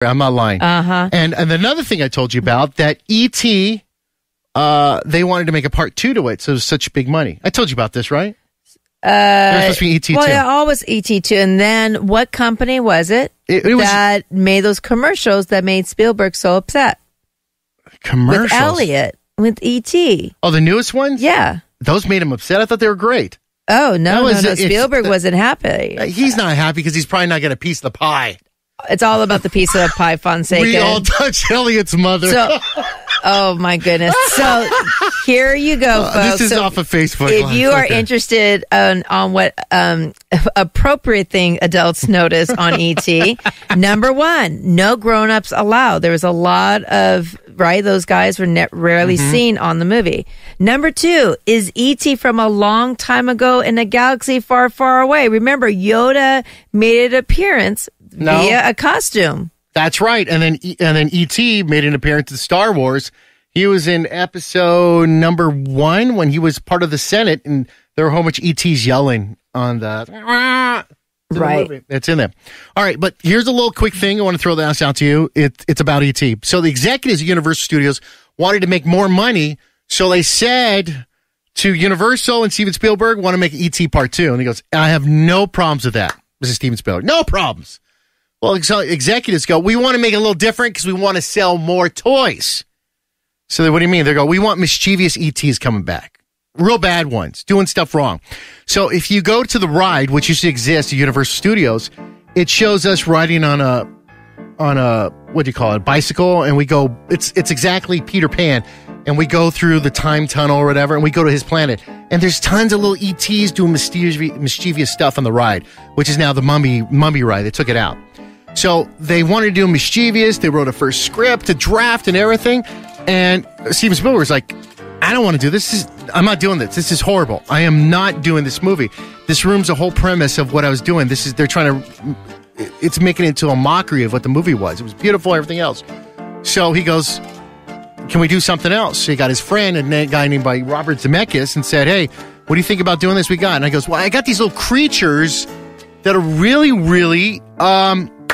I'm not lying. And another thing I told you about, that E.T., they wanted to make a part 2 to it, so it was such big money. I told you about this, right? It was supposed to be E.T. Well, 2. yeah, always E.T. 2. And then what company was it, that made those commercials that made Spielberg so upset? Commercials? With Elliot, with E.T. Oh, the newest ones? Yeah. Those made him upset? I thought they were great. Oh, no. Spielberg wasn't happy. He's not happy because he's probably not getting a piece of the pie. It's all about the piece of the pie, Fonseca. We all touch Elliot's mother. So, oh, my goodness. So here you go, folks. This is off of Facebook. If you are interested on what appropriate thing adults notice on E.T., number 1, no grown-ups allowed. There was a lot of, those guys were rarely seen on the movie. Number 2, is E.T. from a long time ago in a galaxy far, far away? Remember, Yoda made an appearance via a costume. That's right. And then E.T. made an appearance in Star Wars. He was in episode number 1 when he was part of the Senate, and there were a whole bunch of E.T.s yelling on the movie. It's in there. All right, but here's a little quick thing I want to throw this out to you. It's about E.T. So the executives at Universal Studios wanted to make more money, so they said to Universal and Steven Spielberg, want to make E.T. Part 2. And he goes, I have no problems with that. This is Steven Spielberg. No problems. Well, executives go, we want to make it a little different because we want to sell more toys. So what do you mean? They go, we want mischievous ETs coming back. Real bad ones, doing stuff wrong. So if you go to the ride, which used to exist at Universal Studios, it shows us riding on a what do you call it, bicycle, and we go, it's exactly Peter Pan, and we go through the time tunnel or whatever, and we go to his planet. And there's tons of little ETs doing mischievous stuff on the ride, which is now the mummy ride. They took it out. So they wanted to do mischievous. They wrote a first script, a draft, and everything. And Steven Spielberg was like, I don't want to do this. I'm not doing this. This is horrible. I am not doing this movie. This ruins the whole premise of what I was doing. They're trying to, it's making it into a mockery of what the movie was. It was beautiful, everything else. So he goes, can we do something else? So he got his friend, a guy named by Robert Zemeckis, and said, hey, what do you think about doing this? And I goes, well, I got these little creatures that are really, really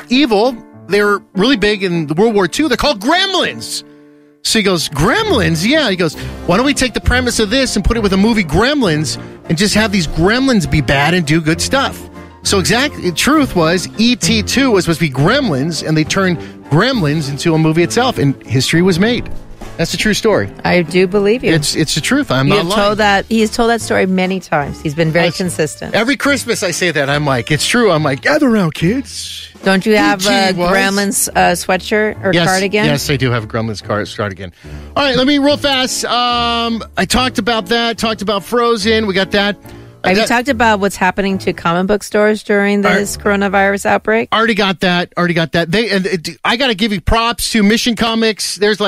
evil. They're really big in World War II. They're called gremlins. So he goes, gremlins? Yeah. He goes, why don't we take the premise of this and put it with a movie Gremlins and just have these gremlins be bad and do good stuff? So the truth was E.T. 2 was supposed to be Gremlins, and they turned Gremlins into a movie itself, and history was made. That's the true story. I do believe you. It's the truth. I'm not lying. He's told that story many times. He's been very consistent. Every Christmas I say that. I'm like, it's true. I'm like, gather around, kids. Don't you have a Gremlins sweatshirt or cardigan? Yes, I do have a Gremlins cardigan. All right, let me real fast. I talked about that. Talked about Frozen. We got that. Have you talked about what's happening to comic book stores during this coronavirus outbreak? Already got that. I got to give you props to Mission Comics. There's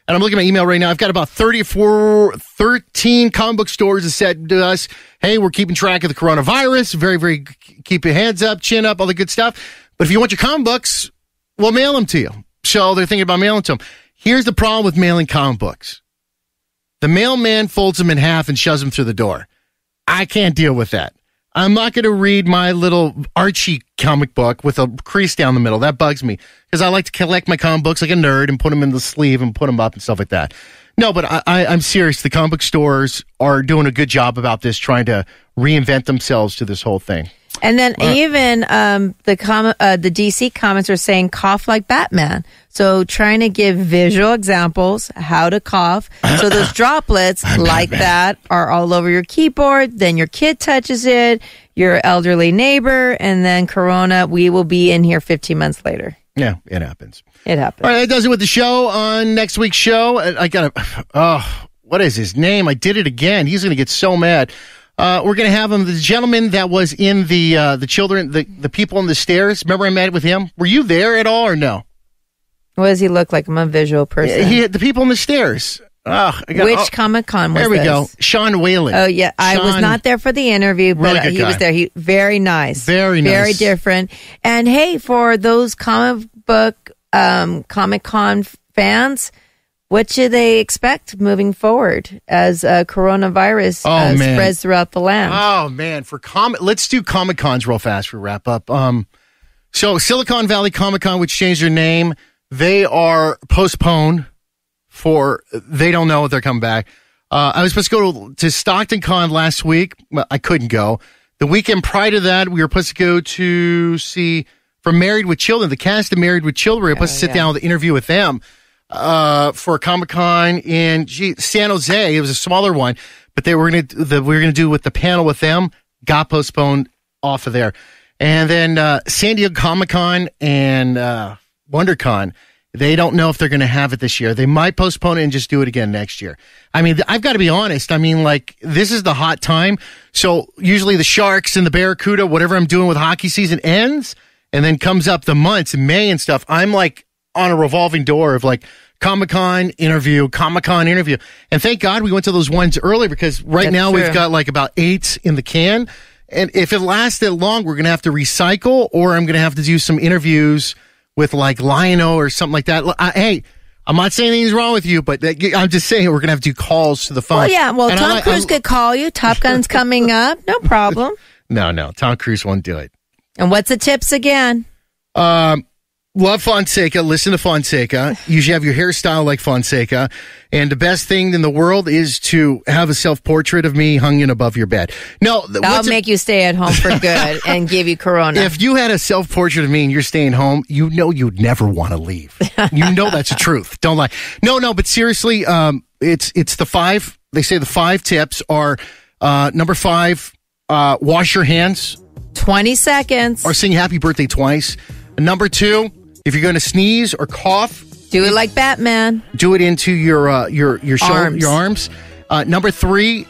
and I'm looking at my email right now. I've got about 13 comic book stores that said to us, hey, we're keeping track of the coronavirus. Very, very, keep your hands up, chin up, all the good stuff. But if you want your comic books, we'll mail them to you. So they're thinking about mailing to them. Here's the problem with mailing comic books. The mailman folds them in half and shoves them through the door. I can't deal with that. I'm not going to read my little Archie comic book with a crease down the middle. That bugs me because I like to collect my comic books like a nerd and put them in the sleeve and put them up and stuff like that. No, but I'm serious. The comic book stores are doing a good job about this, trying to reinvent themselves to this whole thing. And then even the DC comments are saying cough like Batman. So trying to give visual examples how to cough. So those droplets like that are all over your keyboard. Then your kid touches it, your elderly neighbor, and then Corona, we will be in here 15 months later. Yeah, it happens. It happens. All right, that does it with the show. On next week's show, I got to, what is his name? I did it again. He's going to get so mad. We're going to have him, the gentleman that was in the children, the people on the stairs. Remember I met with him? Were you there at all or no? What does he look like? I'm a visual person. He had the people on the stairs. Which Comic-Con was this? There we go. Sean Whalen. Oh, yeah. I was not there for the interview, but really he was there. Very nice. Very nice. Very different. And hey, for those comic book Comic-Con fans, what should they expect moving forward as coronavirus spreads throughout the land? Oh, man. Let's do Comic-Cons real fast for wrap up. So Silicon Valley Comic-Con, which changed their name, they are postponed they don't know if they're coming back. I was supposed to go to Stockton Con last week. Well, I couldn't go. The weekend prior to that, we were supposed to go to see from Married with Children, the cast of Married with Children. We were supposed to sit down with an interview with them for a Comic-Con in San Jose. It was a smaller one, but we were going to do with the panel with them. Got postponed off of there. And then San Diego Comic-Con and WonderCon, they don't know if they're going to have it this year. They might postpone it and just do it again next year. I mean, I've got to be honest. I mean, like, this is the hot time. So usually the Sharks and the Barracuda, whatever I'm doing with hockey season ends, and then comes up the months in May and stuff. I'm like on a revolving door of like Comic-Con interview. And thank God we went to those ones early because That's now true. We've got like about 8 in the can. And if it lasts that long, we're going to have to recycle, or I'm going to have to do some interviews with like Lionel or something like that. Hey, I'm not saying anything's wrong with you, but I'm just saying we're going to have to do calls to the phone. Well, yeah. Well, and Tom Cruise could call you. Top Gun's coming up. No problem. No. Tom Cruise won't do it. And what's the tips again? Love Fonseca. Listen to Fonseca. You should have your hairstyle like Fonseca. And the best thing in the world is to have a self-portrait of me hung in above your bed. No, that'll make you stay at home for good and give you corona. If you had a self-portrait of me and you're staying home, you know you'd never want to leave. You know that's the truth. Don't lie. No, but seriously, it's the 5. They say the 5 tips are number 5, wash your hands. 20 seconds. Or sing happy birthday twice. Number 2, if you're going to sneeze or cough, do it like Batman. Do it into your shoulder, your arms. Number 3,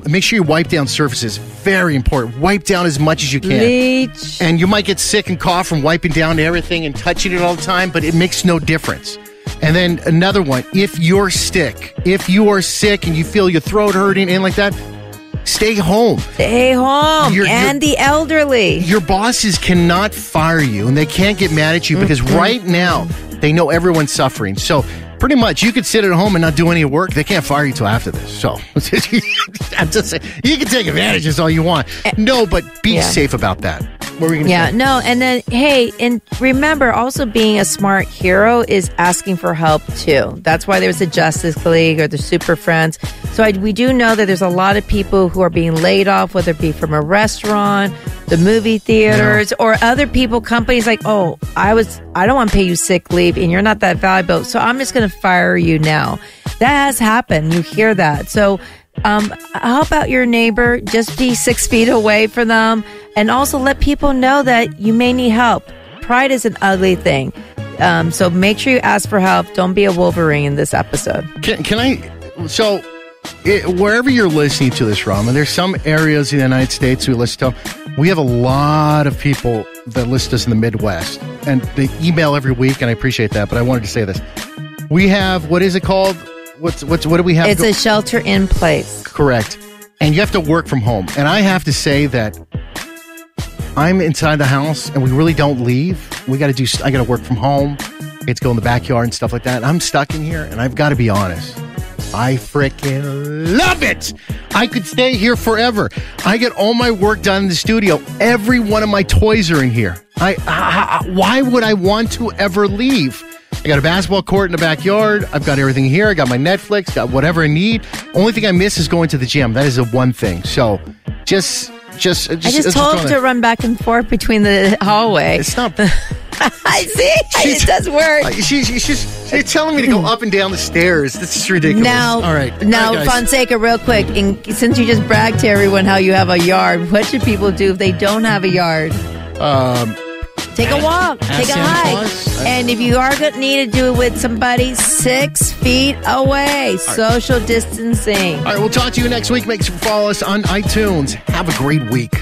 make sure you wipe down surfaces. Very important. Wipe down as much as you can. Bleach. And you might get sick and cough from wiping down everything and touching it all the time, but it makes no difference. And then another one, if you are sick and you feel your throat hurting and like that, stay home. Stay home. The elderly. Your bosses cannot fire you, and they can't get mad at you because right now they know everyone's suffering. So pretty much you could sit at home and not do any work. They can't fire you till after this. So I'm just saying, you can take advantage of all you want. No, but be safe about that. What were we going to say? No, and then, hey, and remember, also being a smart hero is asking for help, too. That's why there's the Justice League or the Super Friends. So we do know that there's a lot of people who are being laid off, whether it be from a restaurant, the movie theaters, or other people, companies like, oh, I don't want to pay you sick leave, and you're not that valuable, so I'm just going to fire you now. That has happened. You hear that. So help out your neighbor. Just be 6 feet away from them. And also let people know that you may need help. Pride is an ugly thing. So make sure you ask for help. Don't be a Wolverine in this episode. Can I? So wherever you're listening to this from, and there's some areas in the United States we listen to, we have a lot of people that listen to us in the Midwest. And they email every week, and I appreciate that. But I wanted to say this. We have, what is it called? What do we have? It's a shelter in place. Correct. And you have to work from home. And I have to say that I'm inside the house and we really don't leave. I got to work from home. It's go in the backyard and stuff like that. And I'm stuck in here, and I've got to be honest. I freaking love it. I could stay here forever. I get all my work done in the studio. Every one of my toys are in here. Why would I want to ever leave? I got a basketball court in the backyard. I've got everything here. I got my Netflix, got whatever I need. Only thing I miss is going to the gym. That is the one thing. So I just told him to run back and forth between the hallway. It's not. I see. It does work. She's telling me to go up and down the stairs. This is ridiculous. Now, all right. Fonseca, real quick, since you just bragged to everyone how you have a yard, what should people do if they don't have a yard? Take a walk. Take a hike. And if you are going to need to do it with somebody 6 feet away, social distancing. All right, we'll talk to you next week. Make sure you follow us on iTunes. Have a great week.